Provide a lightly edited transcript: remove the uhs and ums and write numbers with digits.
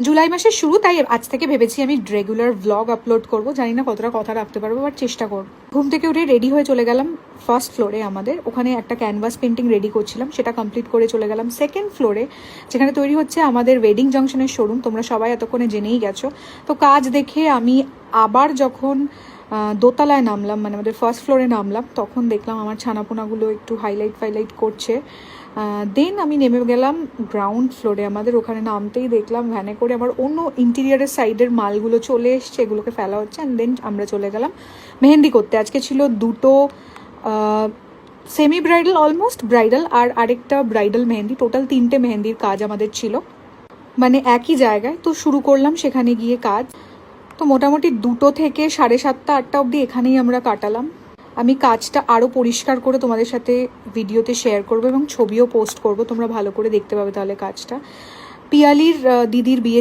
জুলাই মাসের শুরু, তাই আজ থেকে ভেবেছি আমি রেগুলার ভ্লগ আপলোড করব। জানি না কতটা কথা রাখতে পারবো, বাট চেষ্টা করব। ঘুম থেকে উঠে রেডি হয়ে চলে গেলাম ফার্স্ট ফ্লোরে। আমাদের ওখানে একটা ক্যানভাস পেন্টিং রেডি করছিলাম, সেটা কমপ্লিট করে চলে গেলাম সেকেন্ড ফ্লোরে, যেখানে তৈরি হচ্ছে আমাদের ওয়েডিং জংশনের শোরুম। তোমরা সবাই এতক্ষণে জেনেই গেছো। তো কাজ দেখে আমি আবার যখন দোতলায় নামলাম, মানে আমাদের ফার্স্ট ফ্লোরে নামলাম, তখন দেখলাম আমার ছানাপোনাগুলো একটু হাইলাইট করছে। দেন আমি নেমে গেলাম গ্রাউন্ড ফ্লোরে। আমাদের ওখানে নামতেই দেখলাম ভ্যানে করে আমার অন্য ইন্টেরিয়ারের সাইডের মালগুলো চলে এসছে, এগুলোকে ফেলা হচ্ছে। অ্যান্ড দেন আমরা চলে গেলাম মেহেন্দি করতে। আজকে ছিল দুটো সেমি ব্রাইডাল, অলমোস্ট ব্রাইডাল, আর আরেকটা ব্রাইডাল মেহেন্দি। টোটাল 3টে মেহেন্দির কাজ আমাদের ছিল, মানে একই জায়গায়। তো শুরু করলাম সেখানে গিয়ে কাজ। তো মোটামুটি 2টো থেকে 7:30 8টা অবধি এখানেই আমরা কাটালাম। আমি কাজটা আরও পরিষ্কার করে তোমাদের সাথে ভিডিওতে শেয়ার করবো এবং ছবিও পোস্ট করব, তোমরা ভালো করে দেখতে পাবে তাহলে কাজটা। পিয়ালির দিদির বিয়ে